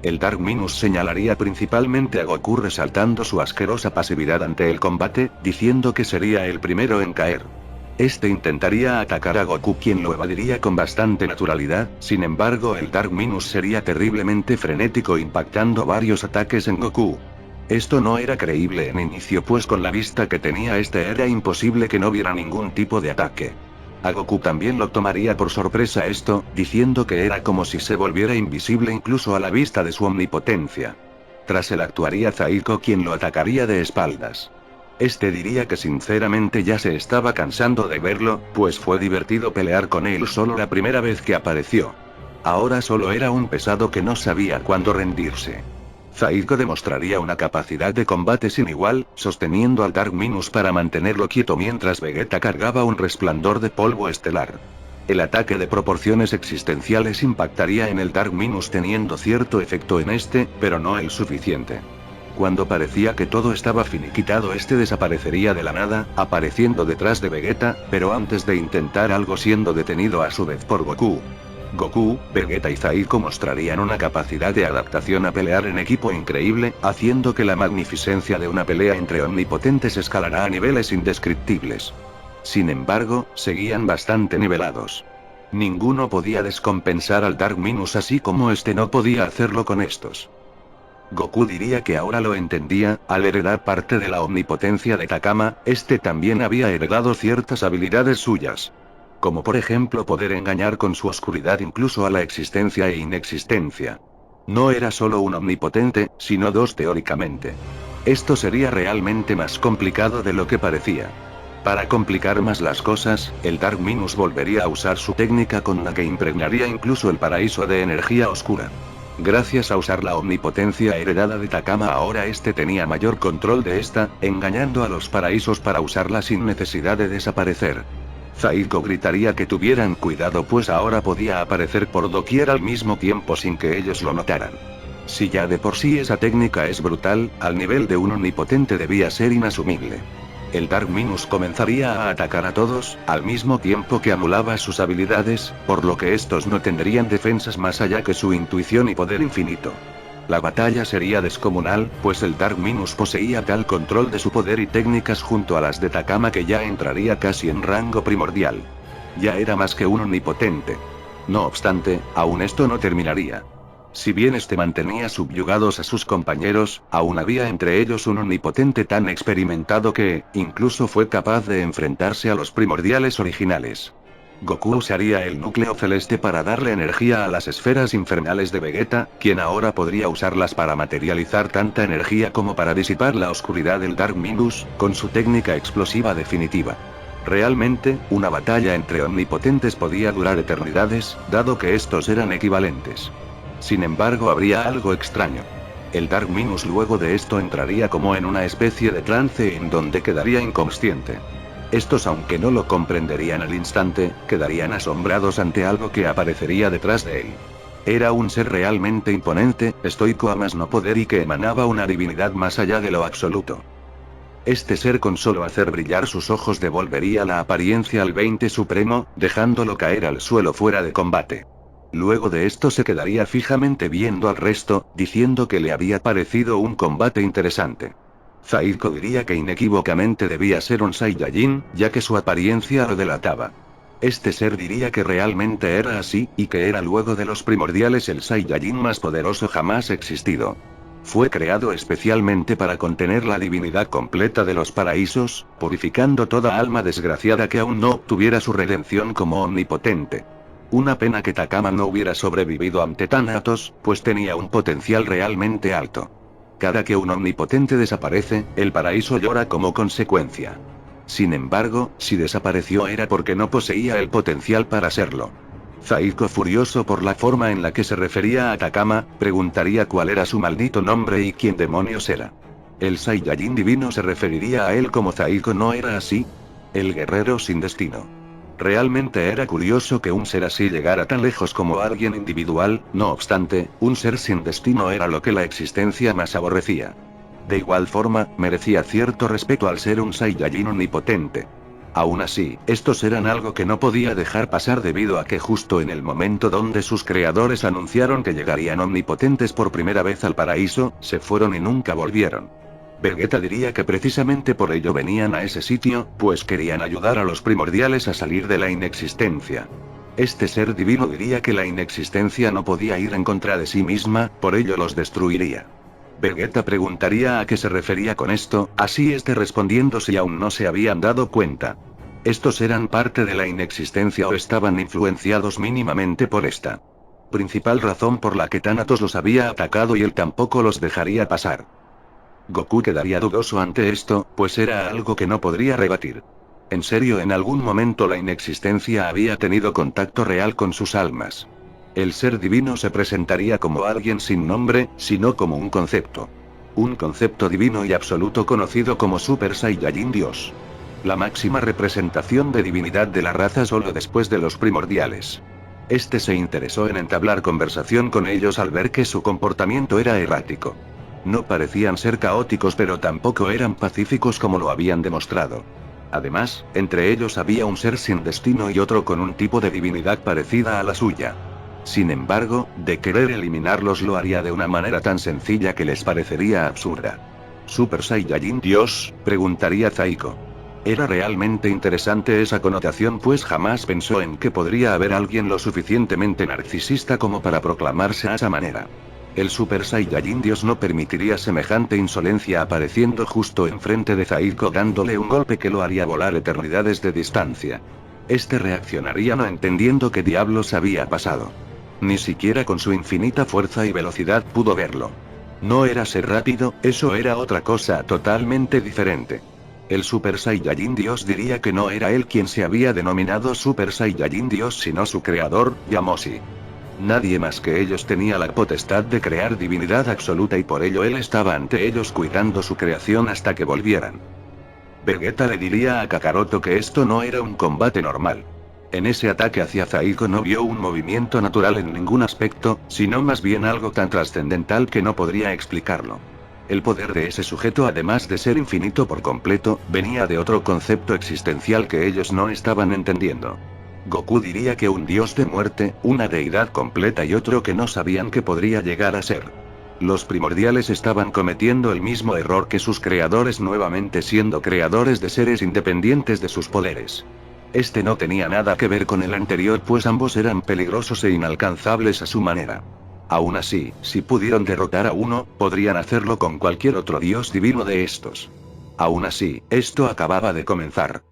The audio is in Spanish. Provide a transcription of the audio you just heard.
El Dark Minus señalaría principalmente a Goku resaltando su asquerosa pasividad ante el combate, diciendo que sería el primero en caer. Este intentaría atacar a Goku, quien lo evadiría con bastante naturalidad. Sin embargo, el Dark Minus sería terriblemente frenético, impactando varios ataques en Goku. Esto no era creíble en inicio, pues con la vista que tenía este era imposible que no viera ningún tipo de ataque. A Goku también lo tomaría por sorpresa esto, diciendo que era como si se volviera invisible incluso a la vista de su omnipotencia. Tras él actuaría Zaiko, quien lo atacaría de espaldas. Este diría que sinceramente ya se estaba cansando de verlo, pues fue divertido pelear con él solo la primera vez que apareció. Ahora solo era un pesado que no sabía cuándo rendirse. Zaiko demostraría una capacidad de combate sin igual, sosteniendo al Dark Minus para mantenerlo quieto mientras Vegeta cargaba un resplandor de polvo estelar. El ataque de proporciones existenciales impactaría en el Dark Minus teniendo cierto efecto en este, pero no el suficiente. Cuando parecía que todo estaba finiquitado, este desaparecería de la nada, apareciendo detrás de Vegeta, pero antes de intentar algo siendo detenido a su vez por Goku. Goku, Vegeta y Zaiko mostrarían una capacidad de adaptación a pelear en equipo increíble, haciendo que la magnificencia de una pelea entre omnipotentes escalará a niveles indescriptibles. Sin embargo, seguían bastante nivelados. Ninguno podía descompensar al Dark Minus, así como este no podía hacerlo con estos. Goku diría que ahora lo entendía, al heredar parte de la omnipotencia de Takama, este también había heredado ciertas habilidades suyas. Como por ejemplo poder engañar con su oscuridad incluso a la existencia e inexistencia. No era solo un omnipotente, sino dos teóricamente. Esto sería realmente más complicado de lo que parecía. Para complicar más las cosas, el Dark Minus volvería a usar su técnica con la que impregnaría incluso el paraíso de energía oscura. Gracias a usar la omnipotencia heredada de Takama, ahora este tenía mayor control de esta, engañando a los paraísos para usarla sin necesidad de desaparecer. Zaiko gritaría que tuvieran cuidado, pues ahora podía aparecer por doquier al mismo tiempo sin que ellos lo notaran. Si ya de por sí esa técnica es brutal, al nivel de un omnipotente debía ser inasumible. El Dark Minus comenzaría a atacar a todos, al mismo tiempo que anulaba sus habilidades, por lo que estos no tendrían defensas más allá que su intuición y poder infinito. La batalla sería descomunal, pues el Dark Minus poseía tal control de su poder y técnicas junto a las de Takama que ya entraría casi en rango primordial. Ya era más que un omnipotente. No obstante, aún esto no terminaría. Si bien este mantenía subyugados a sus compañeros, aún había entre ellos un omnipotente tan experimentado que, incluso fue capaz de enfrentarse a los primordiales originales. Goku usaría el núcleo celeste para darle energía a las esferas infernales de Vegeta, quien ahora podría usarlas para materializar tanta energía como para disipar la oscuridad del Dark Minus, con su técnica explosiva definitiva. Realmente, una batalla entre omnipotentes podía durar eternidades, dado que estos eran equivalentes. Sin embargo, habría algo extraño. El Dark Minus luego de esto entraría como en una especie de trance en donde quedaría inconsciente. Estos, aunque no lo comprenderían al instante, quedarían asombrados ante algo que aparecería detrás de él. Era un ser realmente imponente, estoico a más no poder y que emanaba una divinidad más allá de lo absoluto. Este ser, con solo hacer brillar sus ojos, devolvería la apariencia al 20 Supremo, dejándolo caer al suelo fuera de combate. Luego de esto se quedaría fijamente viendo al resto, diciendo que le había parecido un combate interesante. Zaiko diría que inequívocamente debía ser un Saiyajin, ya que su apariencia lo delataba. Este ser diría que realmente era así, y que era luego de los primordiales el Saiyajin más poderoso jamás existido. Fue creado especialmente para contener la divinidad completa de los paraísos, purificando toda alma desgraciada que aún no obtuviera su redención como omnipotente. Una pena que Takama no hubiera sobrevivido ante Thanatos, pues tenía un potencial realmente alto. Cada que un omnipotente desaparece, el paraíso llora como consecuencia. Sin embargo, si desapareció era porque no poseía el potencial para serlo. Zaiko, furioso por la forma en la que se refería a Takama, preguntaría cuál era su maldito nombre y quién demonios era. El Saiyajin divino se referiría a él como Zaiko, ¿no era así? El guerrero sin destino. Realmente era curioso que un ser así llegara tan lejos como alguien individual. No obstante, un ser sin destino era lo que la existencia más aborrecía. De igual forma, merecía cierto respeto al ser un Saiyajin omnipotente. Aún así, estos eran algo que no podía dejar pasar debido a que justo en el momento donde sus creadores anunciaron que llegarían omnipotentes por primera vez al paraíso, se fueron y nunca volvieron. Vegeta diría que precisamente por ello venían a ese sitio, pues querían ayudar a los primordiales a salir de la inexistencia. Este ser divino diría que la inexistencia no podía ir en contra de sí misma, por ello los destruiría. Vegeta preguntaría a qué se refería con esto, así respondiendo si aún no se habían dado cuenta. Estos eran parte de la inexistencia o estaban influenciados mínimamente por esta principal razón por la que Thanatos los había atacado y él tampoco los dejaría pasar. Goku quedaría dudoso ante esto, pues era algo que no podría rebatir. En serio, en algún momento la inexistencia había tenido contacto real con sus almas. El ser divino se presentaría como alguien sin nombre, sino como un concepto. Un concepto divino y absoluto conocido como Super Saiyajin Dios. La máxima representación de divinidad de la raza solo después de los primordiales. Este se interesó en entablar conversación con ellos al ver que su comportamiento era errático. No parecían ser caóticos pero tampoco eran pacíficos como lo habían demostrado. Además, entre ellos había un ser sin destino y otro con un tipo de divinidad parecida a la suya. Sin embargo, de querer eliminarlos lo haría de una manera tan sencilla que les parecería absurda. ¿Super Saiyajin Dios?, preguntaría Zaiko. Era realmente interesante esa connotación pues jamás pensó en que podría haber alguien lo suficientemente narcisista como para proclamarse a esa manera. El Super Saiyajin Dios no permitiría semejante insolencia apareciendo justo enfrente de Zaiko dándole un golpe que lo haría volar eternidades de distancia. Este reaccionaría no entendiendo qué diablos había pasado. Ni siquiera con su infinita fuerza y velocidad pudo verlo. No era ser rápido, eso era otra cosa totalmente diferente. El Super Saiyajin Dios diría que no era él quien se había denominado Super Saiyajin Dios sino su creador, Yamoshi. Nadie más que ellos tenía la potestad de crear divinidad absoluta y por ello él estaba ante ellos cuidando su creación hasta que volvieran. Vegeta le diría a Kakaroto que esto no era un combate normal. En ese ataque hacia Zaiko no vio un movimiento natural en ningún aspecto, sino más bien algo tan trascendental que no podría explicarlo. El poder de ese sujeto, además de ser infinito por completo, venía de otro concepto existencial que ellos no estaban entendiendo. Goku diría que un dios de muerte, una deidad completa y otro que no sabían que podría llegar a ser. Los primordiales estaban cometiendo el mismo error que sus creadores nuevamente siendo creadores de seres independientes de sus poderes. Este no tenía nada que ver con el anterior pues ambos eran peligrosos e inalcanzables a su manera. Aún así, si pudieron derrotar a uno, podrían hacerlo con cualquier otro dios divino de estos. Aún así, esto acababa de comenzar.